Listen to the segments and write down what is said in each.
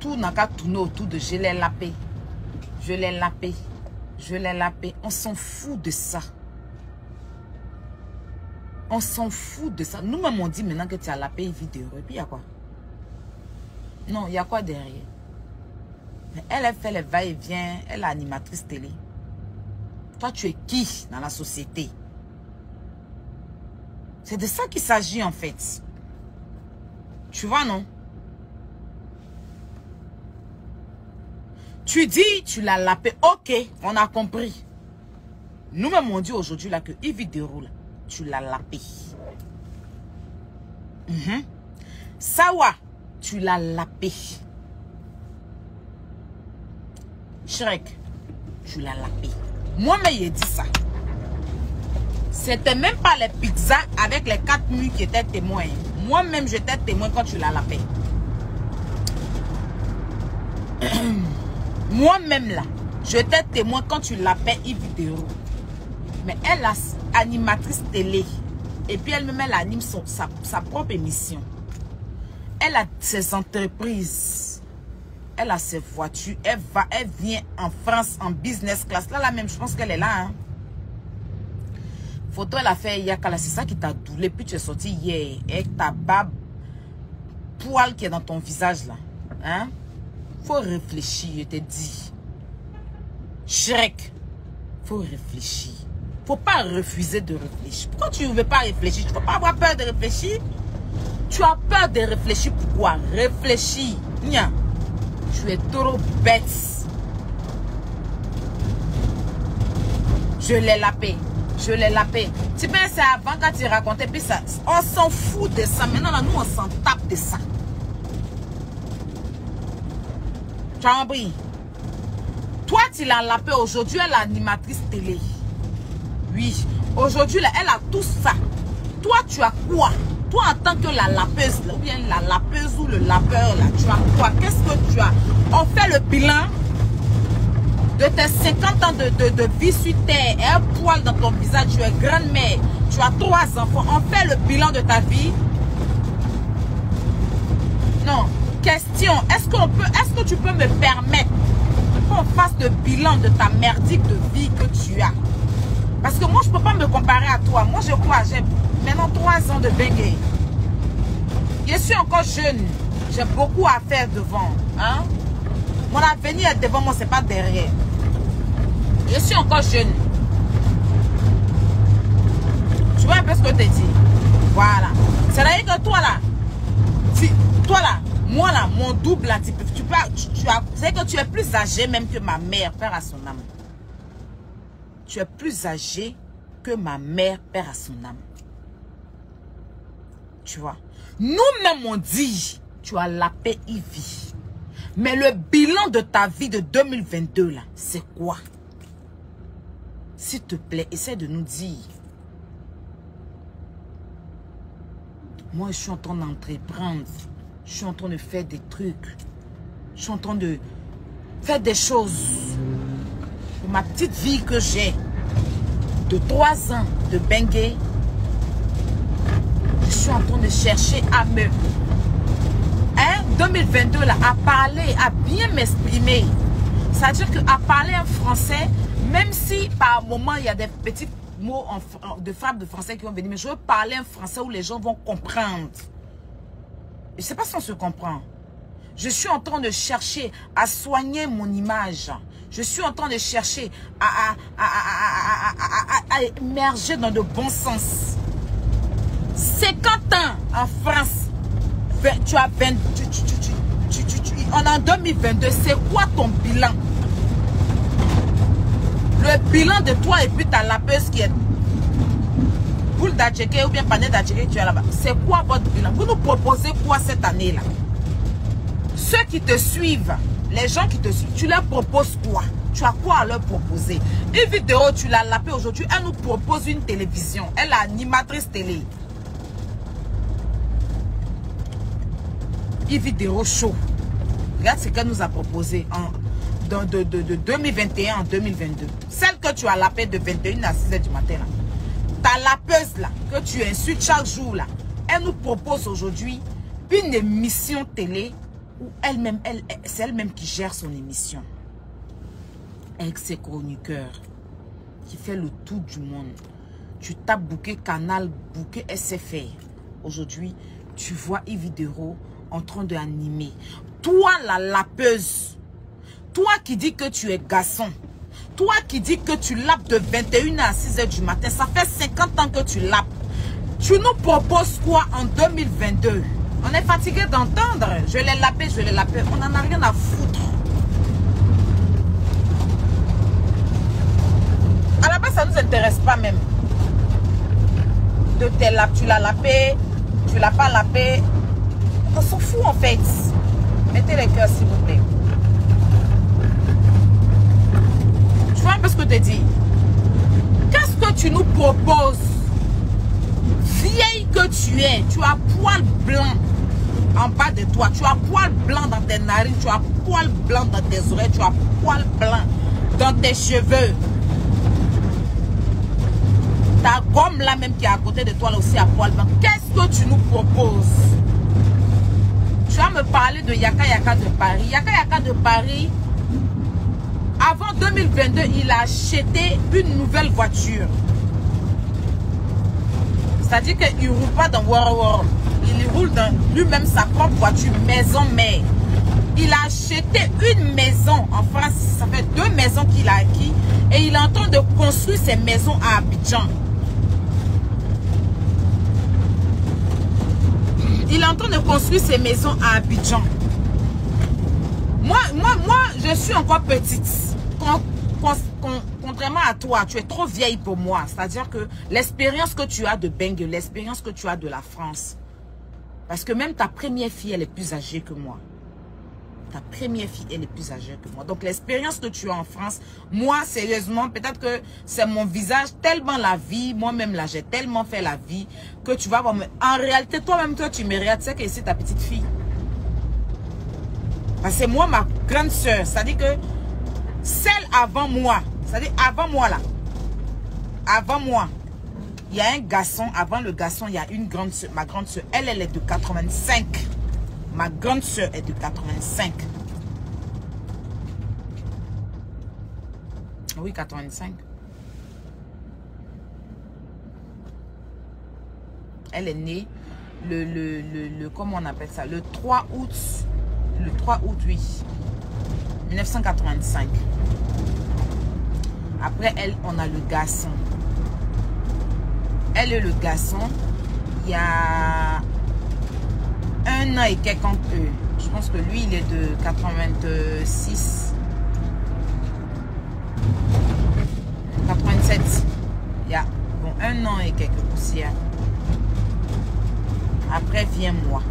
tout n'a qu'à tourner autour de je l'ai lapé. Je l'ai lapé. Je l'ai lapé. On s'en fout de ça. On s'en fout de ça. Nous-mêmes, on dit maintenant que tu as lapé vidéo. Et puis, il y a quoi? Non, il y a quoi derrière? Elle a fait les va-et-vient. Elle est animatrice télé. Toi, tu es qui dans la société? C'est de ça qu'il s'agit en fait. Tu vois, non? Tu dis, tu l'as lapé. Ok, on a compris. Nous-mêmes, on dit aujourd'hui là que Yves déroule. Tu l'as lapé. Sawa, tu l'as lapé. Shrek, tu l'as lapé. Moi-même, j'ai dit ça. C'était même pas les pizzas avec les 4 murs qui étaient témoins. Moi-même, j'étais témoin quand tu l'as lapé. Moi-même, là, j'étais témoin quand tu l'appelles Yves Déroule. Mais elle est animatrice télé. Et puis, elle-même, elle anime sa propre émission. Elle a ses entreprises. Elle a ses voitures. Elle vient en France en business class. Là, même, je pense qu'elle est là. Hein. Photo, elle a fait hier. C'est ça qui t'a doulé. Puis tu es sorti hier. Avec ta barbe poil qui est dans ton visage là. Hein? Faut réfléchir, je te dis. Shrek, faut réfléchir. Faut pas refuser de réfléchir. Pourquoi tu ne veux pas réfléchir? Tu ne faut pas avoir peur de réfléchir. Tu as peur de réfléchir. Pourquoi? Réfléchis. Nia. Tu es trop bête. Je l'ai lapé. Je l'ai lapé. Tu penses c'est avant quand tu racontais. Puis ça, on s'en fout de ça. Maintenant, là, nous, on s'en tape de ça. Tu as compris? Toi, tu l'as lapé. Aujourd'hui, elle est animatrice télé. Oui. Aujourd'hui, elle a tout ça. Toi, tu as quoi? Toi, en tant que la lapeuse, ou bien la lapeuse ou le lapeur, là, tu as quoi? Qu'est-ce que tu as? On fait le bilan de tes 50 ans de vie sur terre. Et un poil dans ton visage. Tu es grand-mère. Tu as 3 enfants. On fait le bilan de ta vie. Non. Question. Est-ce que tu peux me permettre qu'on fasse le bilan de ta merdique de vie que tu as? Parce que moi, je ne peux pas me comparer à toi. Moi, je crois, j'ai maintenant 3 ans de bengue. Je suis encore jeune. J'ai beaucoup à faire devant. Hein? Mon avenir est devant moi, ce n'est pas derrière. Je suis encore jeune. Tu vois un peu ce que je te dis? Voilà. C'est-à-dire que toi là, moi là, mon double là, c'est que tu es plus âgé même que ma mère, père à son âme. Tu es plus âgé que ma mère, père à son âme. Tu vois. Nous-mêmes on dit, tu as lapé Ivy. Mais le bilan de ta vie de 2022 là, c'est quoi? S'il te plaît, essaie de nous dire. Moi, je suis en train d'entreprendre. Je suis en train de faire des trucs. Je suis en train de faire des choses. Pour ma petite vie que j'ai. De 3 ans de bengue. Je suis en train de chercher à me... 2022 là, à parler, à bien m'exprimer. C'est-à-dire qu'à parler en français, même si par moment il y a des petits mots de frappe de français qui vont venir, mais je veux parler en français où les gens vont comprendre. Je ne sais pas si on se comprend. Je suis en train de chercher à soigner mon image. Je suis en train de chercher à émerger dans le bon sens. 50 ans en France. Tu as 20, on est en 2022. C'est quoi ton bilan? Le bilan de toi et puis ta lapeuse qui est boule d'Adjeke ou bien panet d'Adjeke que tu as là-bas. C'est quoi votre bilan? Vous nous proposez quoi cette année-là? Ceux qui te suivent, les gens qui te suivent, tu leur proposes quoi? Tu as quoi à leur proposer? Une vidéo, tu l'as lapée aujourd'hui. Elle nous propose une télévision. Elle est animatrice télé. Une vidéo show. Regarde ce qu'elle nous a proposé de 2021 en 2022. Celle que tu as lapée de 21 à 6 h du matin. Là. Ta lapeuse là, que tu insultes chaque jour là. Elle nous propose aujourd'hui une émission télé où elle-même, c'est elle-même qui gère son émission. Avec ses chroniqueurs, qui fait le tour du monde. Tu tapes bouquet Canal, bouquet SFR. Aujourd'hui, tu vois Yves Dero en train d'animer. Toi, la lapeuse, toi qui dis que tu es garçon, toi qui dis que tu lapes de 21h à 6h du matin, ça fait 50 ans que tu lapes. Tu nous proposes quoi en 2022? On est fatigué d'entendre. Je l'ai lapé, je l'ai lapé. On n'en a rien à foutre. À la base, ça ne nous intéresse pas même. De tes lapes, tu l'as lapé, tu l'as pas lapé. On s'en fout en fait. Mettez les cœurs s'il vous plaît. Tu vois un peu ce que je te dis? Qu'est-ce que tu nous proposes? Vieille que tu es, tu as poil blanc en bas de toi, tu as poil blanc dans tes narines, tu as poil blanc dans tes oreilles, tu as poil blanc dans tes cheveux. Ta gomme là même qui est à côté de toi là aussi à poil blanc. Qu'est-ce que tu nous proposes? Tu vas me parler de Yaka Yaka de Paris. Yaka Yaka de Paris, avant 2022, il a acheté une nouvelle voiture. C'est-à-dire qu'il ne roule pas dans World. Il roule dans lui-même sa propre voiture, maison mère. Il a acheté une maison en France. Ça fait 2 maisons qu'il a acquis. Et il est en train de construire ses maisons à Abidjan. Il est en train de construire ses maisons à Abidjan. Moi, je suis encore petite. Contrairement à toi, tu es trop vieille pour moi. C'est-à-dire que l'expérience que tu as de Bengue, l'expérience que tu as de la France. Parce que même ta première fille, elle est plus âgée que moi. Ta première fille, elle est plus âgée que moi. Donc l'expérience que tu as en France, moi, sérieusement, peut-être que c'est mon visage, tellement la vie, moi-même là, j'ai tellement fait la vie, que tu vas voir. En réalité, toi-même, toi, tu me regardes, tu sais que c'est ta petite fille. Parce que moi, ma grande soeur, c'est-à-dire que celle avant moi, c'est-à-dire avant moi là, avant moi, il y a un garçon, avant le garçon, il y a une grande soeur, ma grande soeur, elle est de 85. Ma grande soeur est de 85. Oui, 85. Elle est née comment on appelle ça? Le 3 août. Le 3 août, oui. 1985. Après elle, on a le garçon. Elle est le garçon. Il y a 1 an et quelques ans. Je pense que lui, il est de 86. 87. Il y a bon, 1 an et quelques poussières. Après, vient moi.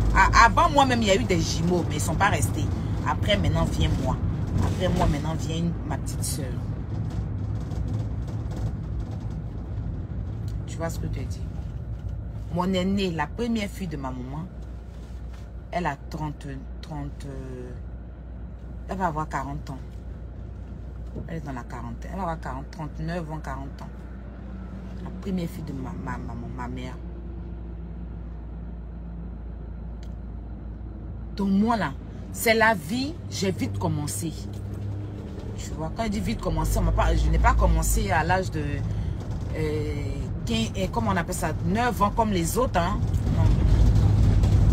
Avant moi même, il y a eu des jumeaux, mais ils ne sont pas restés. Après, maintenant, vient moi. Après moi, maintenant, vient ma petite soeur. Tu vois ce que je te dis? Mon aînée, la première fille de ma maman, elle a 30, elle va avoir 40 ans. Elle est dans la quarantaine. Elle va avoir 39 ans, 40 ans. La première fille de ma mère. Donc moi là, c'est la vie, j'ai vite commencé. Tu vois, quand je dis vite commencé, je n'ai pas commencé à l'âge de 15, comment on appelle ça, 9 ans comme les autres. Hein? Non.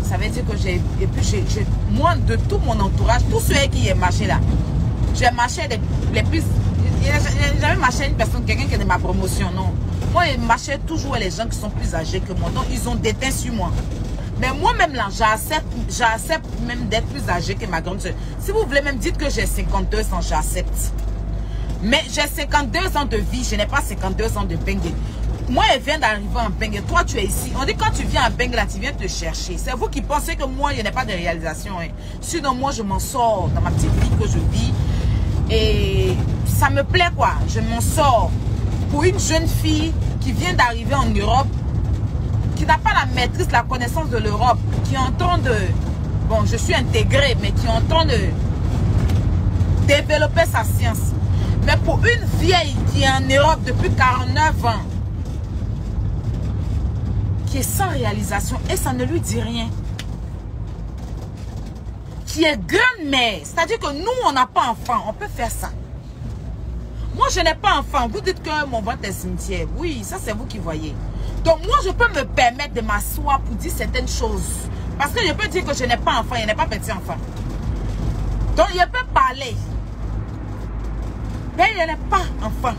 Ça veut dire que j'ai, et puis moi de tout mon entourage, tous ceux qui ont marché là, j'ai marché les plus, j'ai jamais marché une personne, quelqu'un qui est de ma promotion, non. Moi, je marchais toujours les gens qui sont plus âgés que moi, donc ils ont déteint sur moi. Mais moi-même là, j'accepte même d'être plus âgée que ma grande soeur. Si vous voulez même dire que j'ai 52 ans, j'accepte. Mais j'ai 52 ans de vie, je n'ai pas 52 ans de Bengue. Moi, je viens d'arriver en Bengue. Toi, tu es ici. On dit quand tu viens à Bengue, là, tu viens te chercher. C'est vous qui pensez que moi, je n'ai pas de réalisation. Hein. Sinon, moi, je m'en sors dans ma petite vie que je vis. Et ça me plaît, quoi. Je m'en sors. Pour une jeune fille qui vient d'arriver en Europe, qui n'a pas la maîtrise, la connaissance de l'Europe, qui entend de... Bon, je suis intégrée, mais qui entend de développer sa science. Mais pour une vieille qui est en Europe depuis 49 ans, qui est sans réalisation, et ça ne lui dit rien. qui est grand-mère. C'est-à-dire que nous, on n'a pas enfant. On peut faire ça. Moi, je n'ai pas enfant. Vous dites que mon ventre est cimetière. Oui, ça, c'est vous qui voyez. Donc, moi, je peux me permettre de m'asseoir pour dire certaines choses. Parce que je peux dire que je n'ai pas enfant. Je n'ai pas petit enfant. Donc, je peux parler. Mais je n'ai pas enfant.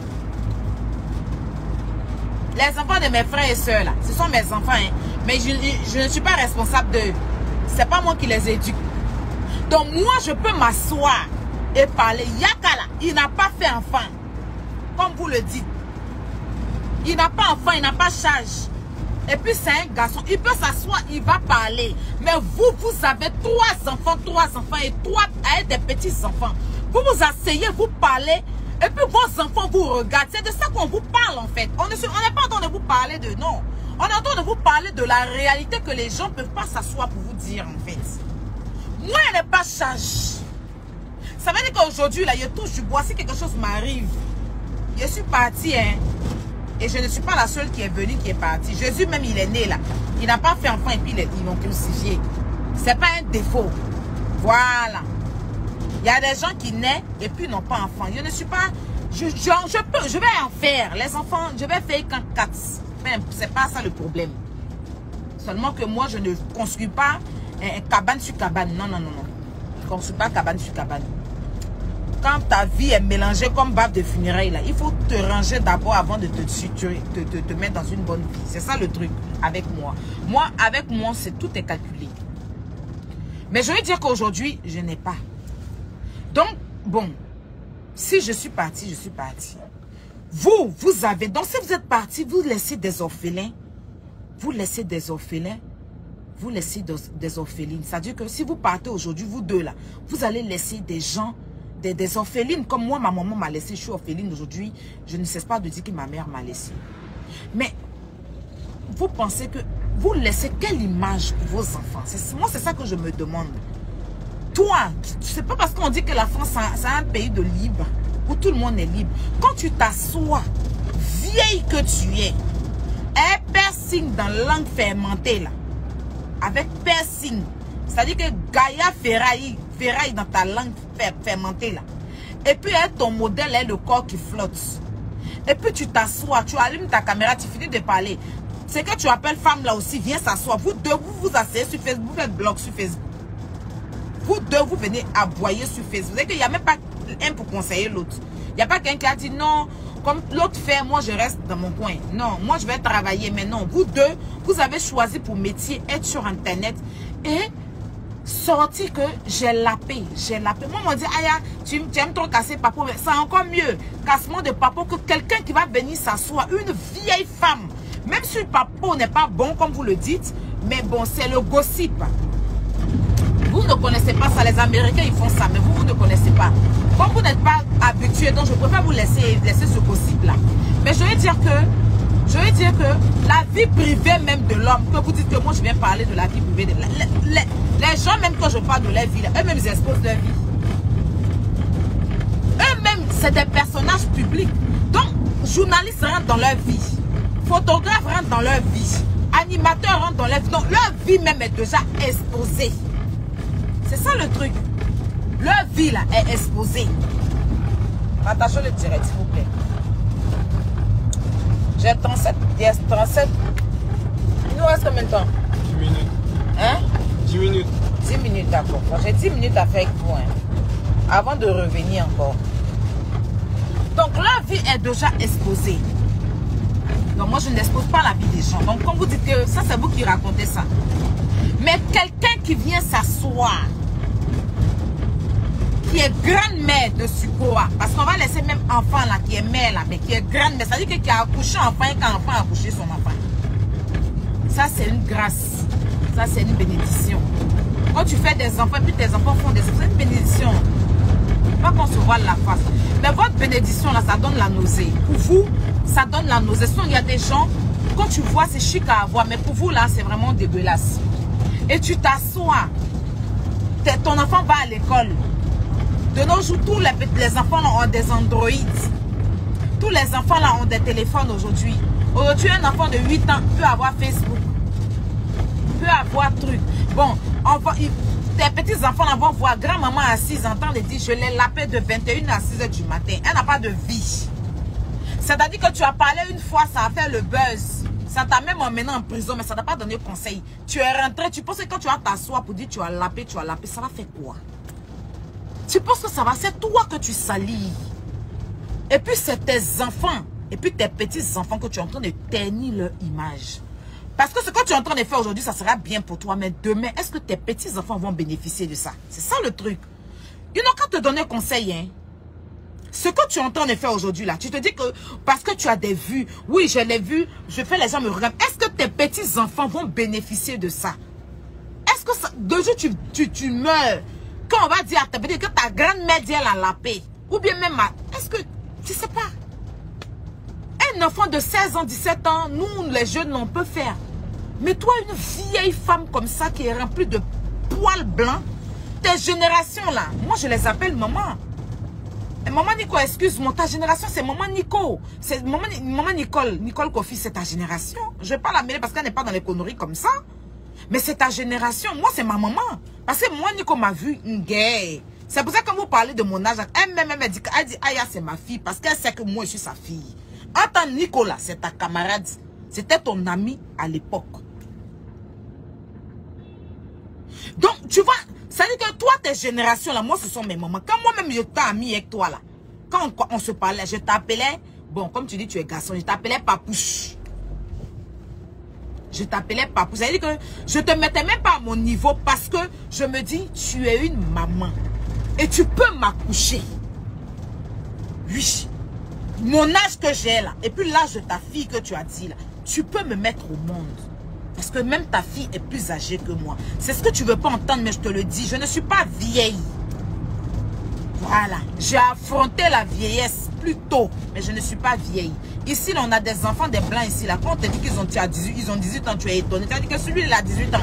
Les enfants de mes frères et sœurs, là, ce sont mes enfants. Hein. Mais je ne suis pas responsable d'eux. C'est pas moi qui les éduque. Donc, moi, je peux m'asseoir et parler. Yakala, il n'a pas fait enfant. Comme vous le dites. Il n'a pas enfant, il n'a pas charge. Et puis, c'est un garçon. Il peut s'asseoir, il va parler. Mais vous, vous avez 3 enfants et 3 avec des petits-enfants. Vous vous asseyez, vous parlez. Et puis, vos enfants vous regardent. C'est de ça qu'on vous parle, en fait. On n'est pas en train de vous parler de... Non. On est en train de vous parler de la réalité que les gens ne peuvent pas s'asseoir pour vous dire, en fait. Moi, elle n'est pas charge. Ça veut dire qu'aujourd'hui, là, je touche du bois. Si quelque chose m'arrive, je suis partie, hein. Et je ne suis pas la seule qui est venue, qui est partie. Jésus même, il est né là. Il n'a pas fait enfant et puis ils l'ont crucifié. Ce n'est pas un défaut. Voilà. Il y a des gens qui naissent et puis n'ont pas enfant. Je ne suis pas... Je vais en faire. Les enfants, je vais faire quand 4. Même, ce n'est pas ça le problème. Seulement que moi, je ne construis pas cabane sur cabane. Non, non, non, non. Je ne construis pas cabane sur cabane. Quand ta vie est mélangée comme bave de funérailles, là, il faut te ranger d'abord avant de te mettre dans une bonne vie. C'est ça le truc avec moi. Moi, avec moi, tout est calculé. Mais je veux dire qu'aujourd'hui, je n'ai pas. Donc, bon, si je suis partie, je suis partie. Vous avez... Donc, si vous êtes parti, vous laissez des orphelins. Vous laissez des orphelins. Vous laissez des orphelines. C'est-à-dire que si vous partez aujourd'hui, vous deux là, vous allez laisser des gens... Des orphelines, comme moi, ma maman m'a laissé, je suis orpheline aujourd'hui, je ne cesse pas de dire que ma mère m'a laissé. Mais, vous pensez que, vous laissez quelle image pour vos enfants? Moi, c'est ça que je me demande. Toi, c'est pas parce qu'on dit que la France, c'est un pays de libre, où tout le monde est libre. Quand tu t'assois, vieille que tu es, un piercing dans la langue fermentée, là, avec piercing, c'est-à-dire que Gaïa ferraille dans ta langue fermentée là. Et puis ton modèle est le corps qui flotte. Et puis tu t'assois, tu allumes ta caméra, tu finis de parler. C'est que tu appelles femme là aussi, viens s'asseoir. Vous deux, vous vous asseyez sur Facebook, vous faites blog sur Facebook. Vous deux, vous venez aboyer sur Facebook. C'est qu'il n'y a même pas un pour conseiller l'autre. Il n'y a pas quelqu'un qui a dit non, comme l'autre fait, moi je reste dans mon coin. Non, moi je vais travailler. Mais non, vous deux, vous avez choisi pour métier être sur Internet et sorti que j'ai la paix. Moi, on m'a dit, Aya, tu aimes trop casser papo. Mais c'est encore mieux, cassement de papo, que quelqu'un qui va venir s'asseoir, une vieille femme. Même si le papo n'est pas bon, comme vous le dites, mais bon, c'est le gossip. Vous ne connaissez pas ça, les Américains, ils font ça, mais vous ne connaissez pas. Comme vous n'êtes pas habitué, donc je ne peux pas vous laisser ce gossip-là. Mais je veux dire que la vie privée même de l'homme, que vous dites que moi je viens parler de la vie privée de les gens, même quand je parle de leur vie, eux-mêmes ils exposent leur vie. Eux-mêmes, c'est des personnages publics. Donc, journalistes rentrent dans leur vie. Photographes rentrent dans leur vie. Animateurs rentrent dans leur vie. Donc, leur vie même est déjà exposée. C'est ça le truc. Leur vie là est exposée. Attachez le direct, s'il vous plaît. J'ai 37. Yes, 37. Il nous reste combien de temps? 10 minutes. Hein? 10 minutes. 10 minutes, d'accord. J'ai 10 minutes à faire avec vous, hein, avant de revenir encore. Donc, la vie est déjà exposée. Donc, moi, je n'expose pas la vie des gens. Donc, quand vous dites que ça, c'est vous qui racontez ça. Mais quelqu'un qui vient s'asseoir, qui est grand-mère de Sukoa, parce qu'on va laisser même enfant là, qui est mère là, mais qui est grand-mère, c'est-à-dire qui a accouché enfant et quand enfant a accouché son enfant. Ça, c'est une grâce. Ça, c'est une bénédiction. Quand tu fais des enfants, puis tes enfants font des enfants, c'est une bénédiction. Pas qu'on se voit la face. Mais votre bénédiction, là, ça donne la nausée. Pour vous, ça donne la nausée. Sinon, il y a des gens, quand tu vois, c'est chic à avoir. Mais pour vous, là, c'est vraiment dégueulasse. Et tu t'assois. Ton enfant va à l'école. De nos jours, tous les enfants là, ont des Android. Tous les enfants là ont des téléphones aujourd'hui. Aujourd'hui, un enfant de 8 ans peut avoir Facebook. Peut avoir truc. Bon, tes petits-enfants là vont voir grand-maman à 6 ans, de dire je l'ai lapé de 21 à 6 h du matin. Elle n'a pas de vie. C'est-à-dire que tu as parlé une fois, ça a fait le buzz. Ça t'a même emmené en prison, mais ça t'a pas donné conseil. Tu es rentré, tu penses que quand tu vas t'asseoir pour dire tu as lapé, ça va faire quoi? Tu penses que ça va, c'est toi que tu salis. Et puis c'est tes enfants, et puis tes petits-enfants que tu es en train de ternir leur image. Parce que ce que tu es en train de faire aujourd'hui, ça sera bien pour toi. Mais demain, est-ce que tes petits-enfants vont bénéficier de ça? C'est ça le truc. Ils n'ont qu'à te donner conseil. Hein. Ce que tu es en train de faire aujourd'hui, là, tu te dis que parce que tu as des vues, oui, je l'ai vu, je fais les gens me regardent. Est-ce que tes petits-enfants vont bénéficier de ça? Est-ce que ça, de jour tu meurs, quand on va dire à ta petite que ta grand-mère dit elle a la paix, ou bien même, est-ce que, tu sais pas, un enfant de 16 ans, 17 ans, nous, les jeunes, on peut faire. Mais toi, une vieille femme comme ça qui est remplie de poils blancs, tes générations là, moi je les appelle maman. Et maman Nico, excuse-moi, ta génération c'est maman Nico. C'est maman Nicole. Nicole Kofi, c'est ta génération. Je vais pas la mêler parce qu'elle n'est pas dans les conneries comme ça. Mais c'est ta génération. Moi, c'est ma maman. Parce que moi, Nico m'a vu une guerre. C'est pour ça que quand vous parlez de mon âge, elle dit Aya, c'est ma fille. Parce qu'elle sait que moi, je suis sa fille. Attends, Nicolas, c'est ta camarade. C'était ton ami à l'époque. Donc, tu vois, ça veut dire que toi, tes générations là, moi, ce sont mes mamans. Quand moi-même, je t'ai ami avec toi là, quand on se parlait, je t'appelais, bon, comme tu dis, tu es garçon, je t'appelais Papouche. Je t'appelais Papouche. Ça veut dire que je te mettais même pas à mon niveau parce que je me dis, tu es une maman. Et tu peux m'accoucher. Oui. Mon âge que j'ai là, et puis l'âge de ta fille que tu as dit là, tu peux me mettre au monde. Parce que même ta fille est plus âgée que moi. C'est ce que tu veux pas entendre, mais je te le dis. Je ne suis pas vieille. Voilà. J'ai affronté la vieillesse plus tôt, mais je ne suis pas vieille. Ici, là, on a des enfants, des blancs ici. Là. Quand on te dit qu'ils ont 18 ans, tu es étonné. Tu as dit que celui, il a 18 ans.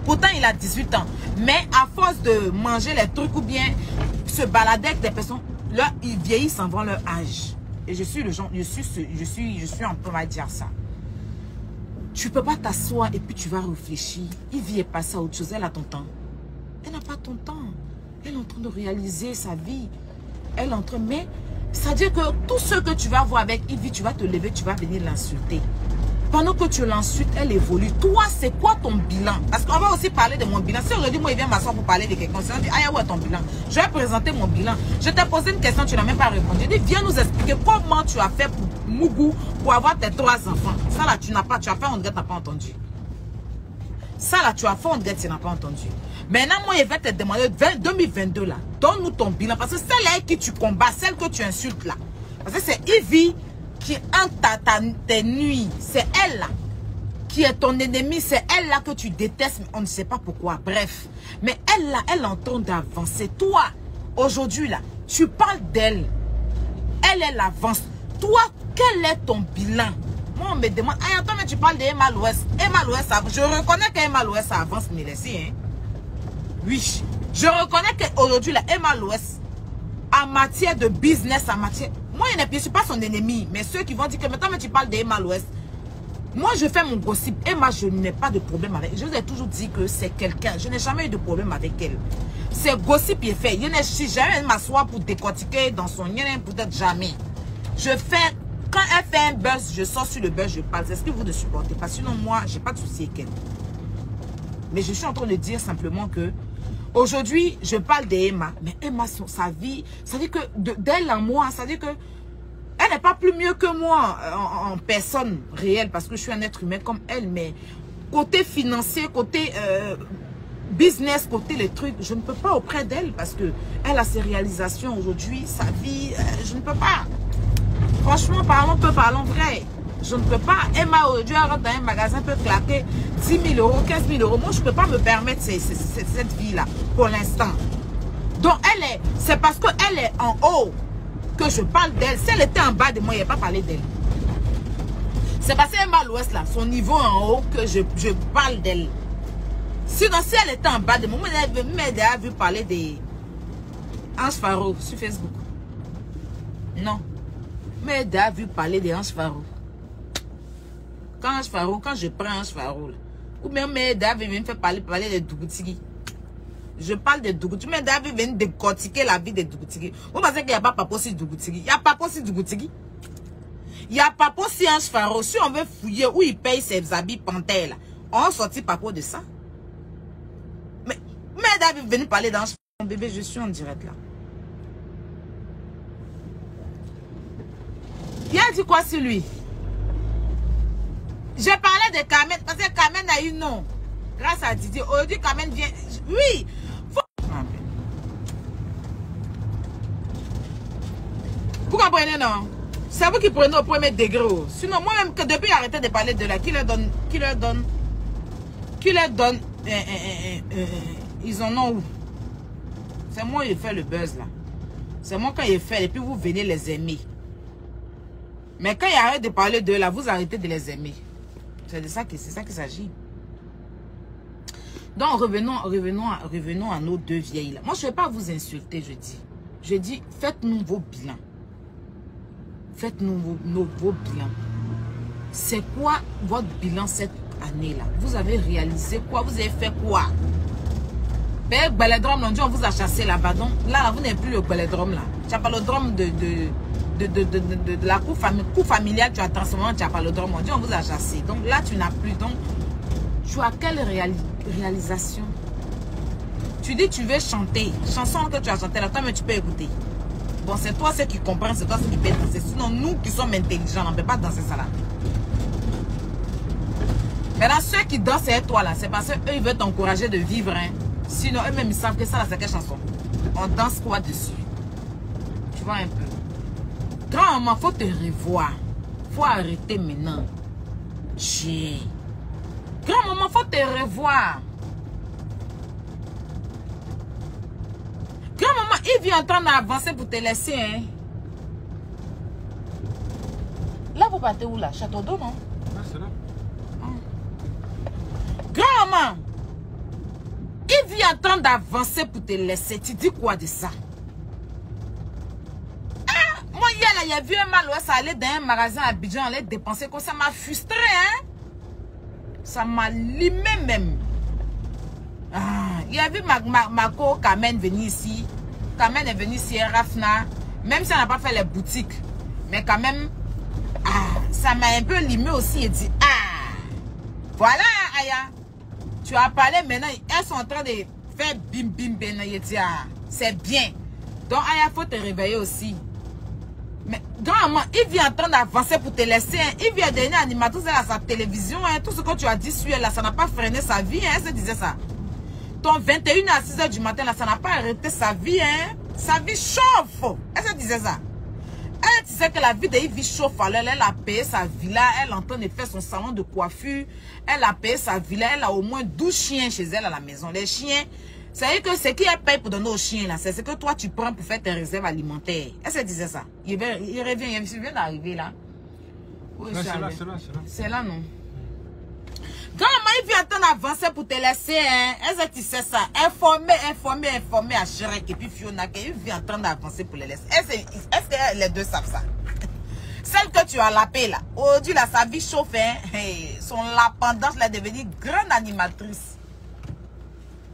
Pourtant, il a 18 ans. Mais à force de manger les trucs ou bien se balader avec des personnes, là, ils vieillissent avant leur âge. Et je suis le genre, je suis un peu, on va dire ça. Tu ne peux pas t'asseoir et puis tu vas réfléchir. Yves est passé à autre chose. Elle a ton temps. Elle n'a pas ton temps. Elle est en train de réaliser sa vie. Elle est en train... Mais, c'est-à-dire que tout ce que tu vas voir avec Yves, tu vas te lever, tu vas venir l'insulter. Pendant que tu l'insultes, elle évolue. Toi, c'est quoi ton bilan? Parce qu'on va aussi parler de mon bilan. Si aujourd'hui, moi, il vient m'asseoir pour parler de quelqu'un, on dit, ah, où est ton bilan? Je vais présenter mon bilan. Je t'ai posé une question, tu n'as même pas répondu. Je dis, viens nous expliquer comment tu as fait pour Mougou, pour avoir tes 3 enfants. Ça là, tu n'as pas, tu as fait, on dirait que tu n'as pas entendu. Ça là, tu as fait, on dirait que tu n'as pas entendu. Maintenant, moi, je vais te demander, 2022 là, donne-nous ton bilan. Parce que celle-là qui tu combats, celle que tu insultes là. Parce que c'est Ivy qui hante tes nuits. C'est elle là qui est ton ennemi. C'est elle là que tu détestes, mais on ne sait pas pourquoi. Bref. Mais elle là, elle est en train d'avancer. Toi, aujourd'hui là, tu parles d'elle. Elle avance. Toi, quel est ton bilan? Moi, on me demande, ah, attends, mais tu parles d'Emma l'Ouest. Emma l'Ouest, je reconnais qu'Emma l'Ouest avance, mais laissez, hein. Oui, je reconnais qu'aujourd'hui, la Emma l'Ouest, en matière de business, en matière... Moi, je ne suis pas son ennemi, mais ceux qui vont dire que maintenant, mais tu parles d'Emma l'Ouest. Moi, je fais mon gossip. Emma, je n'ai pas de problème avec elle. Je vous ai toujours dit que c'est quelqu'un. Je n'ai jamais eu de problème avec elle. C'est gossip qui est fait. Je ne suis jamais m'asseoir pour décortiquer dans son lien, peut-être jamais. Je fais... Quand elle fait un buzz, je sors sur le buzz, je parle. C'est ce que vous ne supportez pas. Sinon, moi, je n'ai pas de souci avec elle. Mais je suis en train de dire simplement que aujourd'hui, je parle d'Emma. Mais Emma, sa vie, ça veut dire que d'elle en moi, ça veut dire que elle n'est pas plus mieux que moi en personne réelle. Parce que je suis un être humain comme elle. Mais côté financier, côté business, côté les trucs, je ne peux pas auprès d'elle. Parce que elle a ses réalisations aujourd'hui, sa vie, je ne peux pas. Franchement, parlons vrai. Je ne peux pas. Emma, aujourd'hui, elle rentre dans un magasin, peut claquer 10 000 euros, 15 000 euros. Moi, je ne peux pas me permettre cette vie-là, pour l'instant. Donc, c'est parce qu'elle est en haut que je parle d'elle. Si elle était en bas de moi, il n'y a pas parlé d'elle. C'est parce qu'Emma l'Ouest, là, son niveau en haut, que je parle d'elle. Sinon, si elle était en bas de moi, elle m'a vu parler des Ange Faro sur Facebook. Non. Mais elle a vu parler des Ange Faro. Quand je prends Ange Faro, ou même Meda veut me faire parler de Douboutigi. Je parle de Dougoutiri. Mais David vient décortiquer la vie de Dougoutiri. Vous pensez qu'il n'y a pas Papo-Si Dougoutiri? Il y a Papo-Si Dougoutiri. Il y a Papo-Si Ange Faro. Si on veut fouiller où il paye ses habits panthères, là, on sortit Papo de ça. Mais David venu parler d'Ange Faro. Mon bébé, je suis en direct là. Il a dit quoi sur lui? J'ai parlé de Carmen, parce que Carmen a eu non. Grâce à Didier. Aujourd'hui, Carmen vient. Oui. Vous comprenez, non? C'est vous qui prenez au premier degré. Sinon, moi-même, que depuis arrêter de parler de là, qui leur donne. Ils en ont où? C'est moi qui fais le buzz là. C'est moi quand il fait, et puis vous venez les aimer. Mais quand il arrête de parler d'eux là, vous arrêtez de les aimer. C'est de ça qu'il s'agit. Donc revenons à nos deux vieilles là. Moi je ne vais pas vous insulter, je dis. Je dis, faites-nous vos bilans. Faites-nous vos bilans. C'est quoi votre bilan cette année là? Vous avez réalisé quoi? Vous avez fait quoi? Père Baledrome, on vous a chassé là-bas. Donc là, vous n'avez plus le Baledrome là. Tu n'as pas le drame de la cour familiale, tu as transformé, tu n'as pas le drame. On vous a chassé. Donc là, tu n'as plus. Donc, tu as quelle réalisation? Tu dis tu veux chanter. Chanson que tu as chanté là, toi, mais tu peux écouter. Bon, c'est toi ceux qui comprennent, c'est toi ceux qui peuvent danser. Sinon, nous qui sommes intelligents, on ne peut pas danser ça là. Maintenant, ceux qui dansent, c'est toi là. C'est parce qu'eux, ils veulent t'encourager de vivre. Hein. Sinon, eux-mêmes, ils savent que ça là, c'est quelle chanson? On danse quoi dessus? Tu vois un peu. Grand-maman, faut te revoir. Faut arrêter maintenant. Grand-maman, faut te revoir. Grand-maman, il vient en train d'avancer pour te laisser. Hein? Là, vous partez où là? Château d'eau, non? Ah, c'est là. Grand-maman, il vient en train d'avancer pour te laisser. Tu dis quoi de ça? Ah, moi, hier, là, il y a vu un mal, ouais, ça allait dans un magasin à Abidjan, on allait dépenser, quoi. Ça m'a frustré, hein? Ça m'a limé même. Ah, il y a vu ma co Carmen venir ici. Carmen est venue ici, Rafna. Même si on n'a pas fait les boutiques. Mais quand même, ah, ça m'a un peu limé aussi et dit, ah, voilà, Aya. Tu as parlé maintenant, elles sont en train de faire bim bim bim. Il dit, ah, c'est bien. Donc, Aya, il faut te réveiller aussi. Mais, grand-maman, il vient en train d'avancer pour te laisser. Hein. Il vient donner animatrice à sa télévision. Hein. Tout ce que tu as dit sur elle, là, ça n'a pas freiné sa vie. Hein. Elle se disait ça. Ton 21 à 6 h du matin, là, ça n'a pas arrêté sa vie. Hein. Sa vie chauffe. Elle se disait ça. Elle disait que la vie de Yves chauffe. Alors, elle a payé sa villa. Elle est en train de faire son salon de coiffure. Elle a payé sa villa. Elle a au moins 12 chiens chez elle à la maison. Les chiens, c'est que ce qu'elle paye pour donner aux chiens, là, c'est ce que toi, tu prends pour faire tes réserves alimentaires. Elle se disait ça. Il revient, il vient d'arriver là. Oui, c'est là. C'est là, non? Quand il vient en train d'avancer pour te laisser, hein, est-ce que tu sais ça? Informer à Shrek et puis Fiona, qu'il vient en train d'avancer pour les laisser. Est-ce que les deux savent ça? Celle que tu as lapée là, aujourd'hui là, sa vie chauffe, hein? Hey, son lapendance, elle est devenue grande animatrice.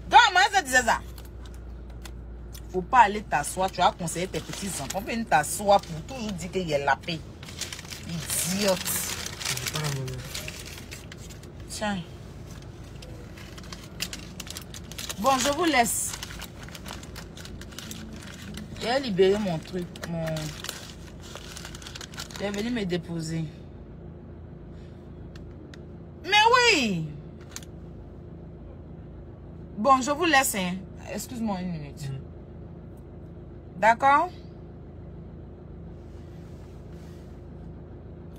Comment est-ce que tu disais ça? Faut pas aller t'asseoir, tu as conseillé tes petits enfants. Viens t'asseoir pour toujours dire qu'il est lapé. Idiote. Tiens. Bon, je vous laisse. J'ai libéré mon truc. Il est venu me déposer. Mais oui! Bon, je vous laisse. Hein. Excuse-moi une minute. D'accord?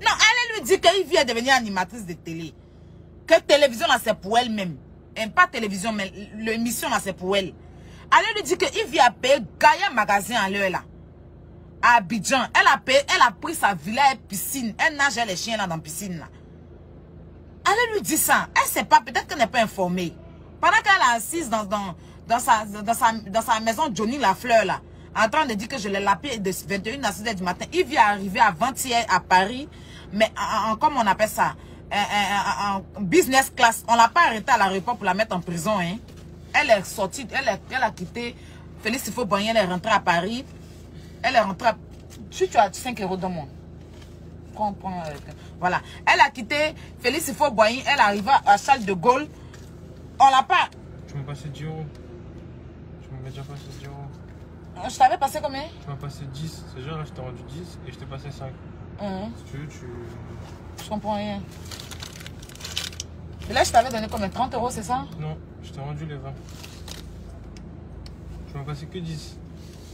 Non, allez lui dire qu'il vient devenir animatrice de télé. Que télévision là c'est pour elle-même. Et pas télévision, mais l'émission là c'est pour elle. Allez lui dire qu'il vient payer Gaïa Magasin à l'heure là. À Abidjan. Elle a pris sa villa et piscine. Elle nage les chiens là dans la piscine là. Allez lui dire ça. Elle sait pas, peut-être qu'elle n'est pas informée. Pendant qu'elle est assise dans sa maison Johnny Lafleur là, en train de dire que je l'ai lapé de 21 à 6 h du matin. Il vient arriver avant-hier à Paris, mais comme on appelle ça, en business class. On l'a pas arrêté à l'aéroport pour la mettre en prison. Hein. Elle est sortie, elle a quitté Félix Houphouët-Boigny, elle est rentrée à Paris. Elle est rentrée à... Si tu as 5 euros dans mon... Prends, voilà. Elle a quitté Félix Houphouët-Boigny, elle arrive à Charles de Gaulle. On l'a pas... Tu m'as passé 10 euros. Tu m'as déjà passé 10 euros. Je t'avais passé combien? Tu m'as passé 10. C'est genre là, je t'ai rendu 10 et je t'ai passé 5. Si tu veux, Je comprends rien. Et là, je t'avais donné combien? 30 euros, c'est ça? Non, je t'ai rendu les 20. Tu m'as passé que 10.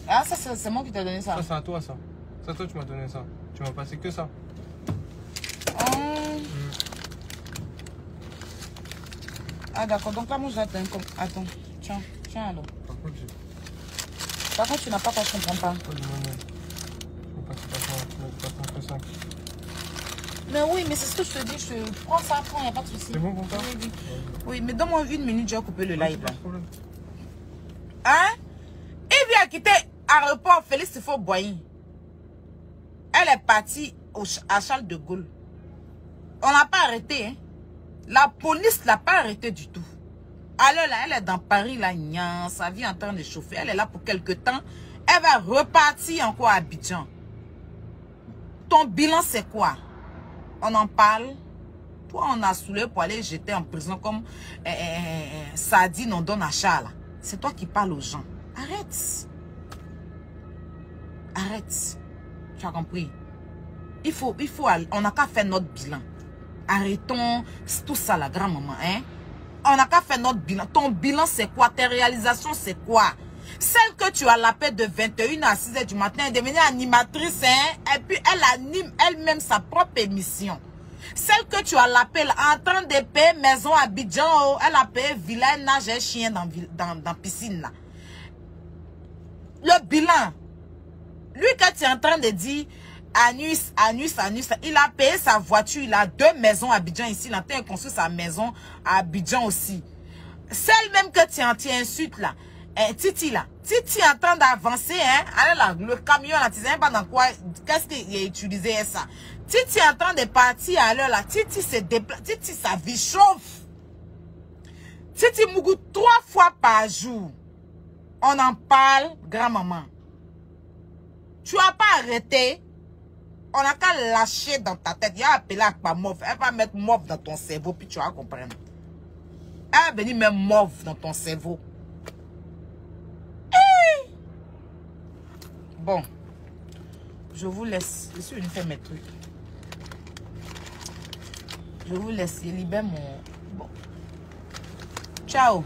Ah, ça, c'est moi qui t'ai donné ça. Ça, c'est à toi, ça. Ça, toi, tu m'as donné ça. Tu m'as passé que ça. Ah, d'accord. Donc là, moi, je vais te donner comme... Attends. Tiens alors. Par contre, tu n'as pas quoi, je comprends pas. Pas de monnaie. Tu m'as passé pas ça. Tu m'as passé que 5. Mais oui, mais c'est ce que je te dis. Je prends ça, prends, il n'y a pas de souci. C'est bon pour toi? Oui. Oui, mais donne-moi 1 minute, je vais couper le live. Pas de problème. Hein? Il vient quitter l'aéroport Félix Houphouët-Boigny. Elle est partie à Charles de Gaulle. On l'a pas arrêté, hein? La police l'a pas arrêté du tout. Alors là, elle est dans Paris, là, sa vie est en train de chauffer. Elle est là pour quelque temps. Elle va repartir encore à Abidjan. Ton bilan, c'est quoi? On en parle. Toi, on a saoulé pour aller jeter en prison comme sardine, on donne à chat, là. C'est toi qui parles aux gens. Arrête. Arrête. Tu as compris? Il faut on n'a qu'à faire notre bilan. Arrêtons tout ça, la grand-maman, hein? On n'a qu'à faire notre bilan. Ton bilan, c'est quoi? Tes réalisations, c'est quoi? Celle que tu as la paix de 21 à 6 h du matin, elle est devenue animatrice, hein? Et puis, elle anime elle-même sa propre émission. Celle que tu as la paix en train de payer maison à Abidjan, oh, elle a payé villa, elle nage un chien dans piscine, là. Le bilan. Lui, quand tu es en train de dire Anus, il a payé sa voiture, il a 2 maisons à Abidjan ici, il a construit sa maison à Abidjan aussi. Celle même que tu insultes là, Titi là, Titi est en train d'avancer, hein, là, le camion là, tu sais pas dans quoi, qu'est-ce qu'il a utilisé ça. Titi est en train de partir à l'heure là, Titi se déplace, Titi sa vie chauffe. Titi mougou 3 fois par jour. On en parle, grand-maman. Tu n'as pas arrêté. On n'a qu'à lâcher dans ta tête. Il y a appelé à pas mauve. Elle va mettre mauve dans ton cerveau, puis tu vas comprendre. Elle va venir mettre mauve dans ton cerveau. Hey! Bon. Je vous laisse. Je suis venue faire mes trucs. Je vous laisse. Je libère mon... Bon. Ciao.